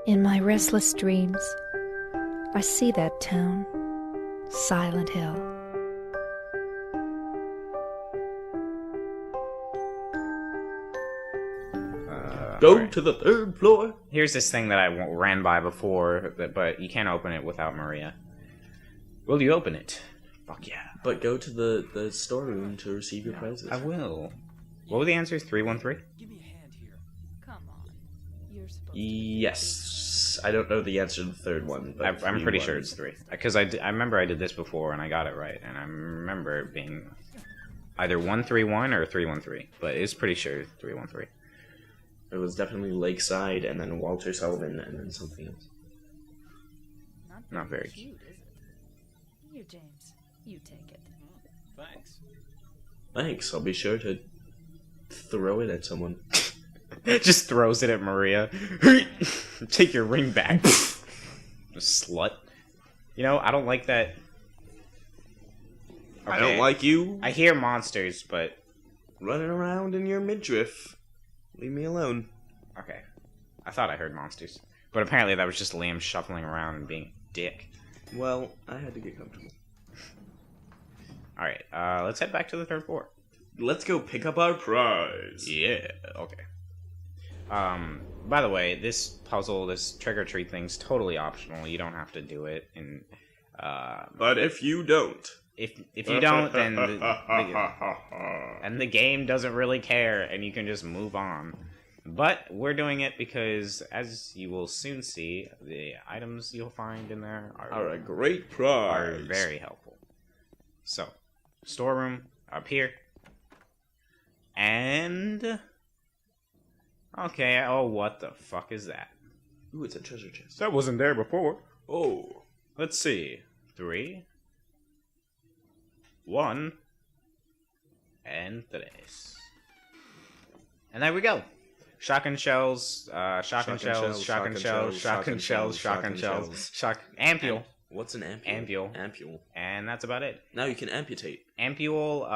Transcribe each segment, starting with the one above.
In my restless dreams, I see that town, Silent Hill. Go Alright. to the 3rd floor. Here's this thing that I ran by before, but you can't open it without Maria. Will you open it? Fuck yeah. But go to the storeroom to receive your prizes. I will. What were the answers? 313? Give me a hand here. Come on, you're supposed Yes. I don't know the answer to the 3rd one, but I'm pretty sure 3-1. it's 3. Because I remember I did this before and I got it right. And I remember it being either 131 or 313. But it's pretty sure 313. It was definitely Lakeside, and then Walter Sullivan, and then something else. Not very cute, is it? Here, James, you take it. Thanks. Thanks. I'll be sure to throw it at someone. Just throws it at Maria. Take your ring back. Slut. You know, I don't like that. I don't like you I hear monsters, but... running around in your midriff. Leave me alone. Okay. I thought I heard monsters. But apparently that was just Liam shuffling around and being a dick. Well, I had to get comfortable. Alright, let's head back to the 3rd floor. Let's go pick up our prize. Yeah, okay. By the way, this puzzle, this trick-or-treat thing's totally optional. You don't have to do it. And, But if you don't... if you don't, then the game doesn't really care, and you can just move on. But we're doing it because, as you will soon see, the items you'll find in there are a great prize. are very helpful. So, storeroom up here, and okay. Oh, what the fuck is that? Ooh, it's a treasure chest. That wasn't there before. Oh. Let's see. 3, 1, and 3. And there we go. Shotgun shells, shotgun shells, ampule. What's an ampule? Ampule. Ampule. And that's about it. Now you can amputate. Ampule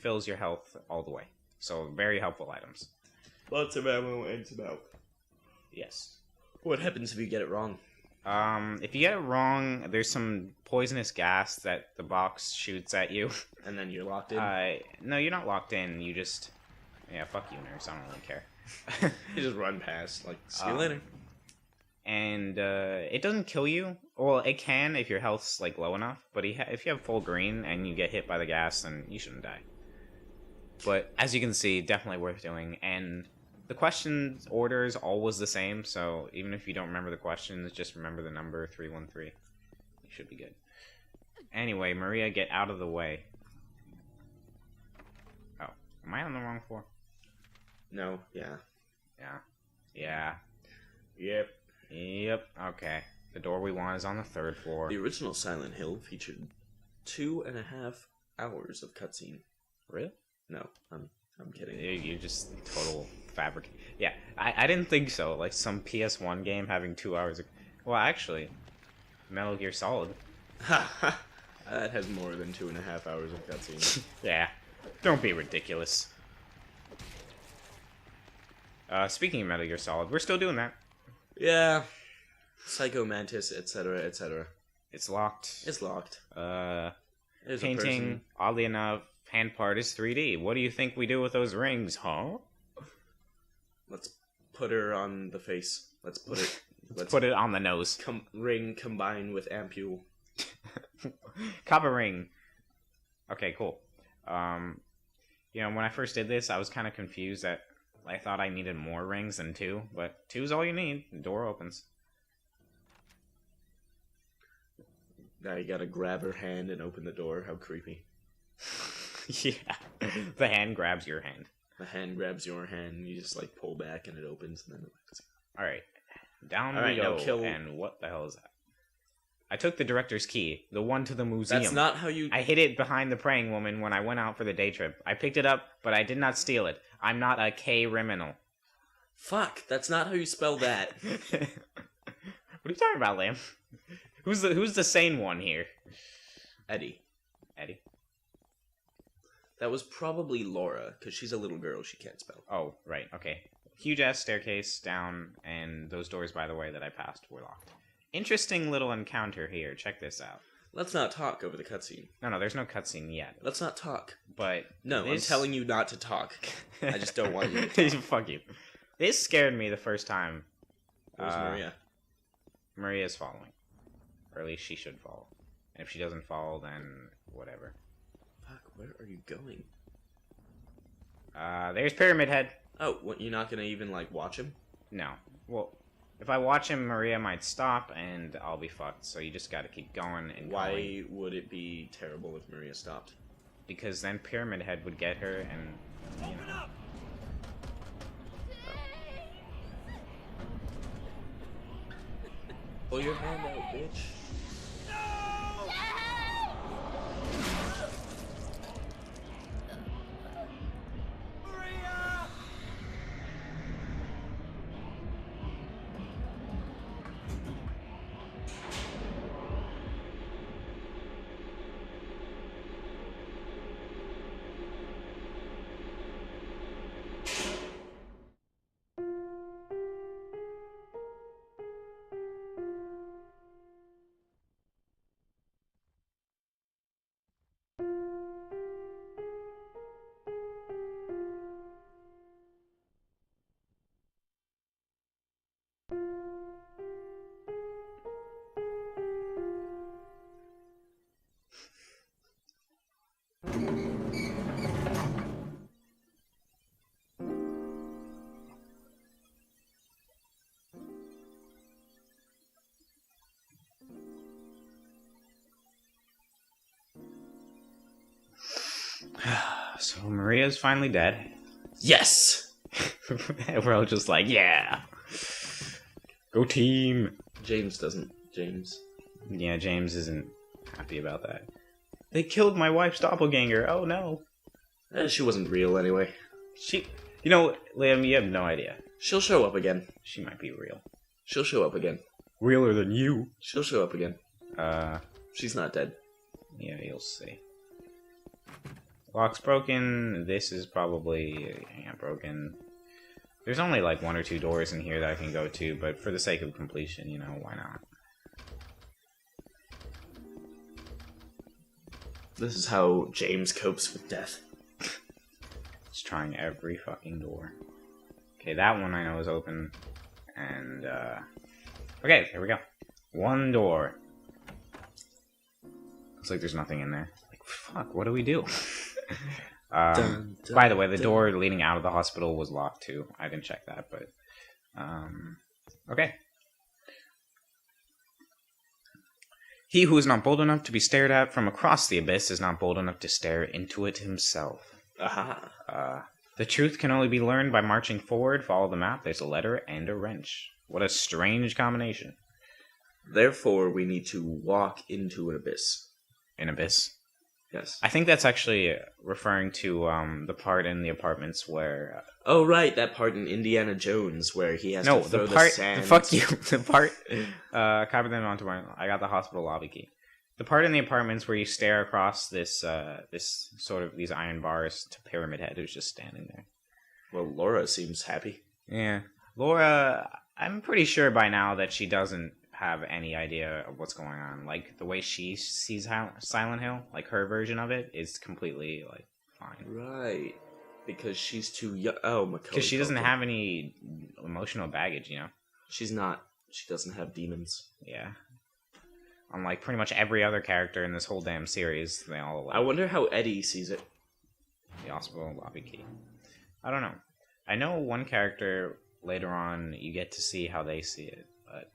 fills your health all the way. So very helpful items. Lots of ammo and some health. Yes. What happens if you get it wrong? If you get it wrong, there's some poisonous gas that the box shoots at you. And then you're locked in? No, you're not locked in. You just... Yeah, fuck you, nurse. I don't really care. You just run past, like, see you later. And it doesn't kill you. Well, it can if your health's like low enough. But if you have full green and you get hit by the gas, then you shouldn't die. But as you can see, definitely worth doing. And the question order is always the same. So even if you don't remember the questions, just remember the number 313. You should be good. Anyway, Maria, get out of the way. Oh, am I on the wrong floor? No, yeah. Yeah. Yeah. Yep. Yep. Okay. The door we want is on the 3rd floor. The original Silent Hill featured 2.5 hours of cutscene. Really? No, I'm kidding. You're just total fabric. Yeah, I didn't think so. Like some PS1 game having 2 hours of... Well, actually, Metal Gear Solid. That has more than 2.5 hours of cutscene. Yeah. Don't be ridiculous. Speaking of Metal Gear Solid, we're still doing that. Yeah. Psycho Mantis, etc., etc. It's locked. It's locked. Painting, There's a person. oddly enough, hand part is 3D. What do you think we do with those rings, huh? Let's put her on the face. Let's put it... Let's put it on the nose. Ring combined with ampule. Copper ring. Okay, cool. You know, when I first did this, I was kind of confused that I thought I needed more rings than 2, but 2 is all you need. The door opens. Now you gotta grab her hand and open the door. How creepy. Yeah. The hand grabs your hand. The hand grabs your hand, and you just, like, pull back and it opens, and then it opens. Alright. Down All we right, go. now kill... And what the hell is that? I took the director's key, the one to the museum. That's not how you... I hid it behind the praying woman when I went out for the day trip. I picked it up, but I did not steal it. I'm not a K-criminal. Fuck, that's not how you spell that. What are you talking about, Lamb? Who's the sane one here? Eddie. Eddie. That was probably Laura, because she's a little girl, she can't spell. Oh, right, okay. huge ass staircase down, and those doors, by the way, that I passed were locked. Interesting little encounter here. Check this out. Let's not talk over the cutscene. No, there's no cutscene yet. Let's not talk. But No, this... I'm telling you not to talk. I just don't want you to talk. Fuck you. This scared me the first time. Where's Maria? Maria's following. Or at least she should follow. And if she doesn't follow, then whatever. Fuck, where are you going? There's Pyramid Head. Oh, what, you're not gonna even, like, watch him? No. Well, if I watch him, Maria might stop, and I'll be fucked. So you just gotta keep going and Why going. would it be terrible if Maria stopped? Because then Pyramid Head would get her, and, you know. Pull your hand out, bitch. So Maria's finally dead. Yes! We're all just like, yeah! Go team! James doesn't. James. Yeah, James isn't happy about that. They killed my wife's doppelganger, oh no! She wasn't real anyway. She... You know, Liam, you have no idea. She'll show up again. She might be real. She'll show up again. Realer than you. She'll show up again. She's not dead. Yeah, you'll see. Lock's broken. This is probably broken. There's only like 1 or 2 doors in here that I can go to, but for the sake of completion, you know, why not? This is how James copes with death. Just trying every fucking door. Okay, that one I know is open. And, okay, here we go. 1 door. Looks like there's nothing in there. Like, fuck, what do we do? By the way, the door leading out of the hospital was locked too. I didn't check that, but okay. He who is not bold enough to be stared at from across the abyss is not bold enough to stare into it himself. Aha. The truth can only be learned by marching forward. Follow the map. There's a letter and a wrench. What a strange combination. Therefore, we need to walk into an abyss. An abyss? Yes. I think that's actually referring to the part in the apartments where... oh, right, that part in Indiana Jones where he has to throw the sand. Fuck you. The part... copy them onto my... I got the hospital lobby key. The part in the apartments where you stare across this these iron bars to Pyramid Head who's just standing there. Well, Laura seems happy. Yeah. Laura, I'm pretty sure by now that she doesn't have any idea of what's going on. Like, the way she sees Silent Hill, like, her version of it, is completely, like, fine. Right. Because she's too young. Oh, my god. Because she doesn't have any emotional baggage, you know? She's not. She doesn't have demons. Yeah. Unlike pretty much every other character in this whole damn series, they all... Like, I wonder how Eddie sees it. The hospital lobby key. I don't know. I know one character, later on, you get to see how they see it.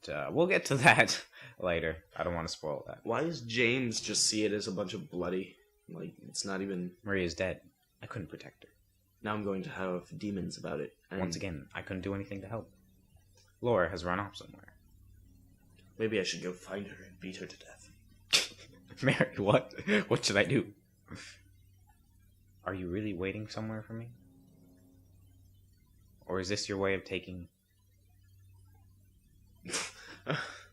But we'll get to that later. I don't want to spoil that. Why does James just see it as a bunch of bloody? Like, it's not even... Maria's dead. I couldn't protect her. Now I'm going to have demons about it. And once again, I couldn't do anything to help. Laura has run off somewhere. Maybe I should go find her and beat her to death. Mary, what? What should I do? Are you really waiting somewhere for me? Or is this your way of taking...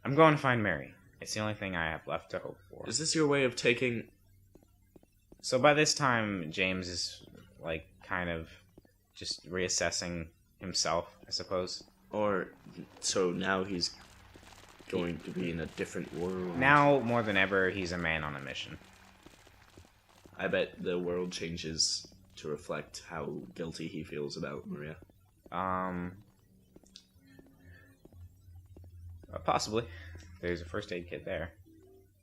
I'm going to find Mary. It's the only thing I have left to hope for. Is this your way of taking... So by this time, James is, like, kind of just reassessing himself, I suppose. Or so now he's going to be in a different world. Now, more than ever, he's a man on a mission. I bet the world changes to reflect how guilty he feels about Maria. Possibly. There's a first aid kit there.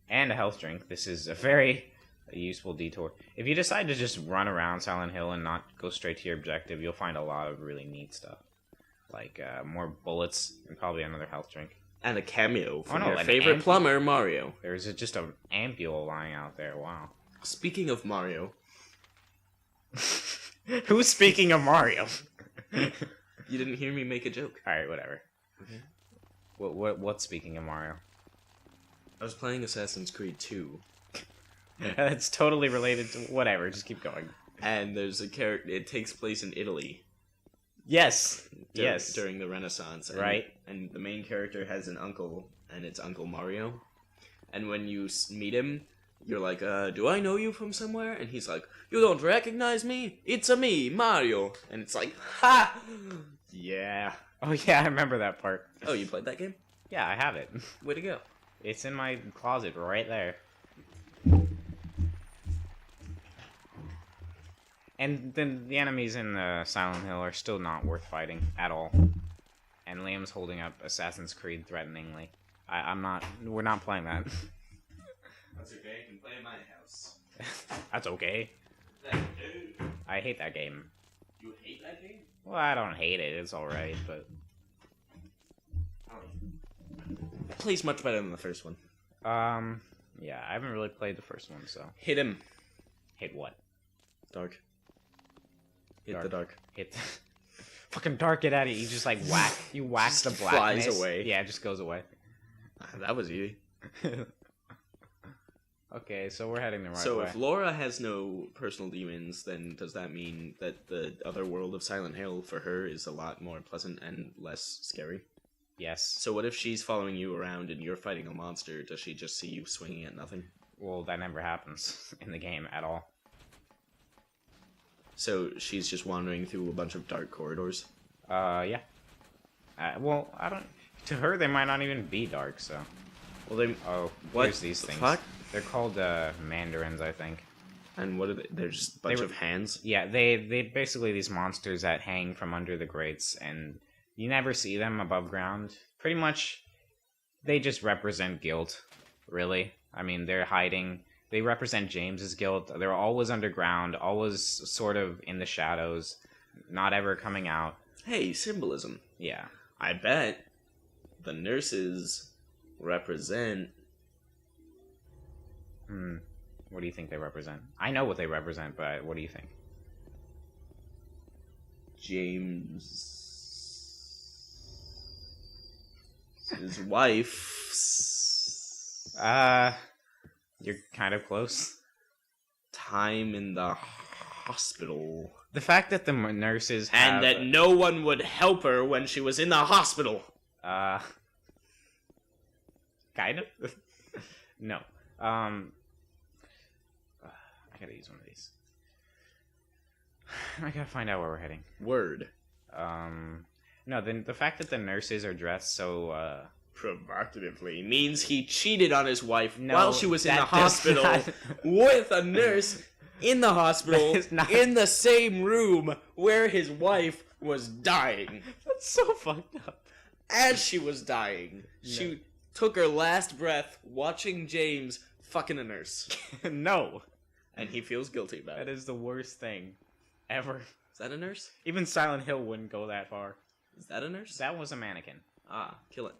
And a health drink. This is a very useful detour. If you decide to just run around Silent Hill and not go straight to your objective, you'll find a lot of really neat stuff. Like, more bullets and probably another health drink. And a cameo from no, your an favorite plumber, Mario. There's just an ampule lying out there. Wow. Speaking of Mario... Who's speaking of Mario? You didn't hear me make a joke. Alright, whatever. Okay. What's speaking of Mario? I was playing Assassin's Creed 2. That's totally related to whatever, just keep going. And there's a character, it takes place in Italy. Yes. During the Renaissance. And, right. And the main character has an uncle, and it's Uncle Mario. And when you meet him, you're like, do I know you from somewhere? And he's like, you don't recognize me? It's a me, Mario. And it's like, ha! Yeah. Oh yeah, I remember that part. Oh, you played that game? Yeah, I have it. Way to go. It's in my closet right there. And then the enemies in Silent Hill are still not worth fighting at all. And Liam's holding up Assassin's Creed threateningly. We're not playing that. That's okay, I can play in my house. That's okay. I hate that game. You hate that game? Well, I don't hate it, it's alright, but... It plays much better than the first one. Yeah, I haven't really played the first one, so... Hit him. Hit what? Dark. Hit Dark. the dark. Hit the... Fucking dark it at it, you just like whack, you whack Just the blackness. flies away. Yeah, it just goes away. That was easy. Okay, so we're heading the right way. So if Laura has no personal demons, then does that mean that the other world of Silent Hill for her is a lot more pleasant and less scary? Yes. So what if she's following you around and you're fighting a monster? Does she just see you swinging at nothing? Well, that never happens in the game at all. So she's just wandering through a bunch of dark corridors? Yeah. Well, I don't... To her, they might not even be dark, so... Well, they... Oh, what here's these the things. fuck? They're called, mandarins, I think. And what are they? They're just a bunch of hands? Yeah, they basically these monsters that hang from under the grates, and you never see them above ground. Pretty much, they just represent guilt, really. I mean, they're hiding... They represent James's guilt. They're always underground, always sort of in the shadows, not ever coming out. Hey, symbolism. Yeah. I bet the nurses represent... What do you think they represent? I know what they represent, but what do you think? James... his wife... You're kind of close. time in the hospital. The fact that the nurses have... And that no one would help her when she was in the hospital. Kind of? No. I gotta use one of these. I gotta find out where we're heading. Word. No, the fact that the nurses are dressed so, provocatively means he cheated on his wife No, while she was in the that does hospital not- with a nurse in the hospital That is not- in the same room where his wife was dying. That's so fucked up. As she was dying, she took her last breath watching James fucking a nurse. No. And he feels guilty about That it. is the worst thing ever. Is that a nurse? Even Silent Hill wouldn't go that far. Is that a nurse? That was a mannequin. Ah, kill it.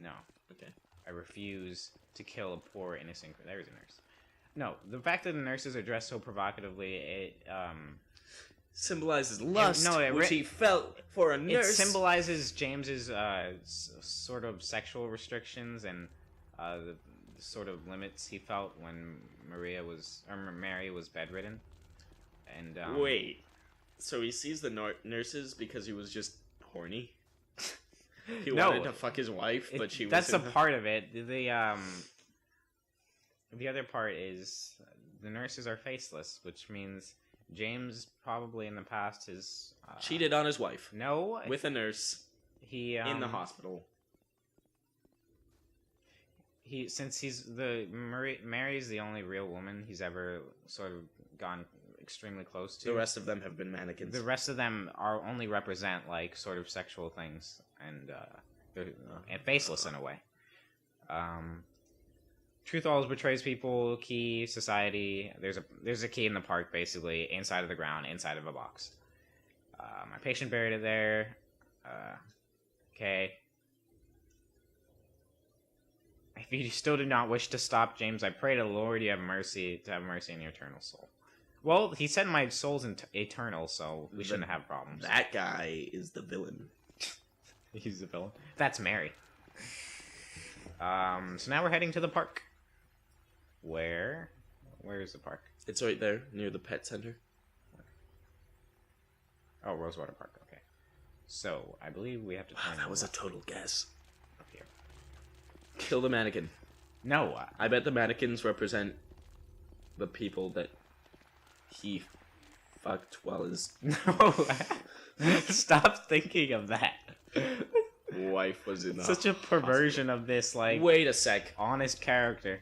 No. Okay. I refuse to kill a poor innocent... There's a nurse. No, the fact that the nurses are dressed so provocatively, it, Symbolizes lust, no, which he felt for a it nurse. symbolizes James's, sort of sexual restrictions and, the sort of limits he felt when Mary was bedridden. And, Wait. So he sees the nurses because he was just horny? He No. wanted to fuck his wife, but she was... That's a in the- part of it. The other part is the nurses are faceless, which means James probably in the past has Cheated on his wife No, with a nurse he in the hospital. Since Mary's the only real woman he's ever sort of gone extremely close to. The rest of them have been mannequins. The rest of them are only represent like sort of sexual things, and they're faceless in a way. Truth always betrays people. Key society. There's a key in the park, basically inside of the ground, inside of a box. My patient buried it there. Okay. If you still do not wish to stop, James, I pray to the Lord you have mercy on your eternal soul. Well, he said my soul's eternal, so we shouldn't have problems. That guy is the villain. He's the villain. That's Mary. So now we're heading to the park. Where is the park? It's right there, near the pet center. Oh, Rosewater Park, okay. So, I believe we have to turn That was a total guess. up here. Kill the mannequin. No, I bet the mannequins represent the people that he fucked while his no. Stop thinking of that. wife was in the Such a perversion of this, like, Wait a sec. honest character.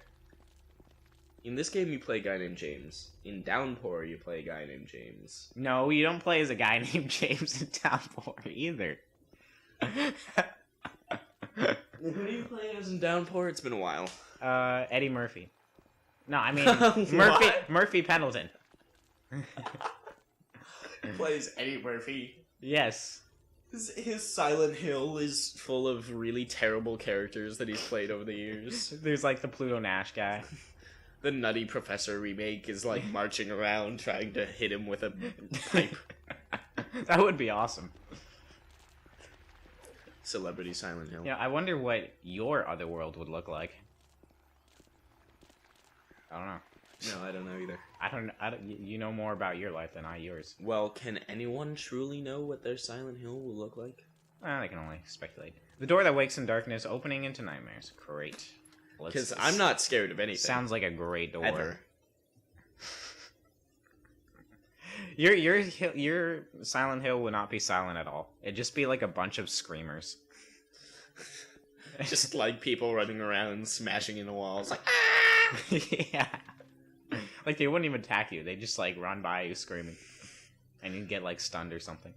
In this game, you play a guy named James. In Downpour, you play a guy named James. No, you don't play as a guy named James in Downpour either. Who do you play as in Downpour? It's been a while. Eddie Murphy. No, I mean What? Murphy Pendleton. He plays Eddie Murphy. Yes. His Silent Hill is full of really terrible characters that he's played over the years. There's like the Pluto Nash guy. The Nutty Professor remake is like marching around trying to hit him with a pipe. That would be awesome. Celebrity Silent Hill. Yeah, I wonder what your other world would look like. I don't know. No, I don't know either. I don't. You know more about your life than I yours. Well, can anyone truly know what their Silent Hill will look like? I can only speculate. The door that wakes in darkness, opening into nightmares. Great. Because I'm not scared of anything. Sounds like a great door. Ever. Your Silent Hill would not be silent at all. It'd just be like a bunch of screamers. Just like people running around, smashing into walls, like, Yeah. Like they wouldn't even attack you. They just like run by you screaming. And you'd get like stunned or something.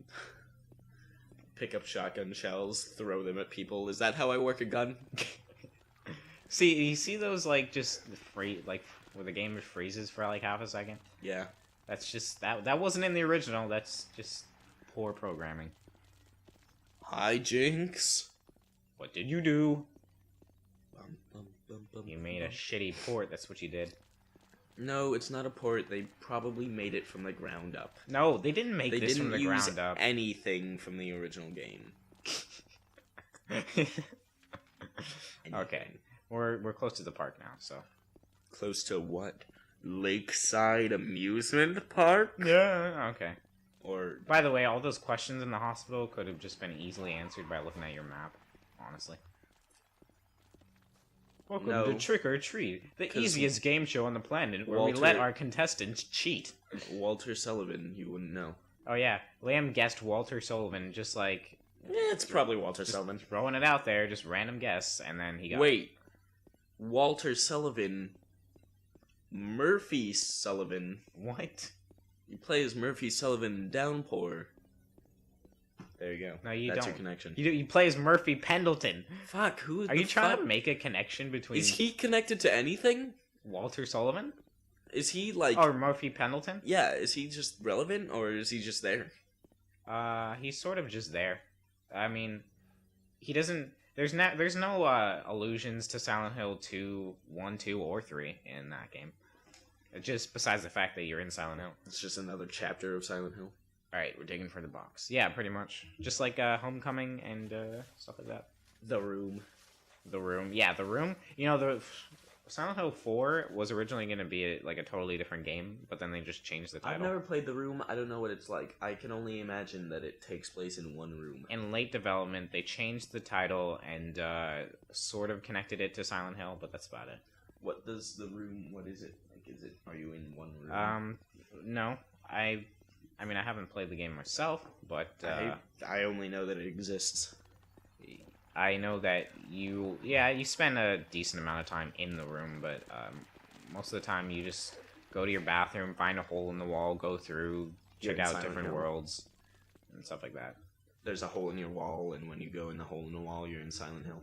pick up shotgun shells, throw them at people. Is that how I work a gun? See, you see those like just free, like where the game freezes for like half a second? Yeah. That's just that wasn't in the original. That's just poor programming. Hi, Jinx. What did you do? Bum, bum, bum, bum, You made a bum. shitty port. That's what you did. No, it's not a port. They probably made it from the ground up. No, they didn't make They this didn't from the use ground up. anything from the original game. Okay, we're close to the park now, so. Close to what? Lakeside Amusement Park? Yeah. Okay. Or By the way, all those questions in the hospital could have just been easily answered by looking at your map. Honestly. Welcome No. to Trick or Treat, the 'Cause easiest game show on the planet, where we Walter- let our contestants cheat. Walter Sullivan, you wouldn't know. Oh yeah, Liam guessed Walter Sullivan, just like Yeah, it's probably Walter Sullivan. throwing it out there, just random guess, and then he got. Wait. Walter Sullivan. Murphy Sullivan. What? You play as Murphy Sullivan in Downpour. There you go. No, you That's don't. your connection. You play as Murphy Pendleton. Fuck, who Are you trying to make a connection between Is he connected to anything? Walter Sullivan Is he like... or Murphy Pendleton? Yeah, is he just relevant, or is he just there? He's sort of just there. I mean, he doesn't. There's no allusions to Silent Hill 2, 1, 2, or 3 in that game. Just besides the fact that you're in Silent Hill. It's just another chapter of Silent Hill. Alright, we're digging for the box. Yeah, pretty much. Just like Homecoming and stuff like that. The Room. The Room. Yeah, The Room. You know, the Silent Hill 4 was originally going to be a totally different game, but then they just changed the title. I've never played The Room. I don't know what it's like. I can only imagine that it takes place in one room. In late development, they changed the title and sort of connected it to Silent Hill, but that's about it. What does The Room... What is it? Like, are you in one room? No. I mean, I haven't played the game myself, but I only know that it exists. I know that you spend a decent amount of time in the room, but most of the time you just go to your bathroom, find a hole in the wall, go through, check You're in out Silent different Hill. worlds, and stuff like that. There's a hole in your wall, and when you go in the hole in the wall, you're in Silent Hill.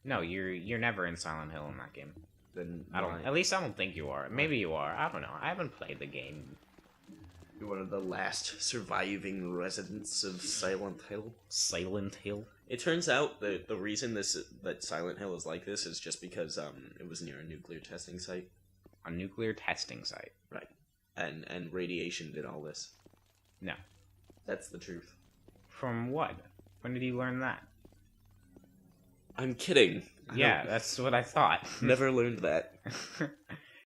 No, you're never in Silent Hill in that game. Then At least I don't think you are. Maybe you are. I don't know. I haven't played the game. You're one of the last surviving residents of Silent Hill. Silent Hill. It turns out that the reason that Silent Hill is like this is just because it was near a nuclear testing site. A nuclear testing site. Right. And radiation did all this. No. That's the truth. From what? When did you learn that? I'm kidding. Yeah, that's what I thought. Never learned that.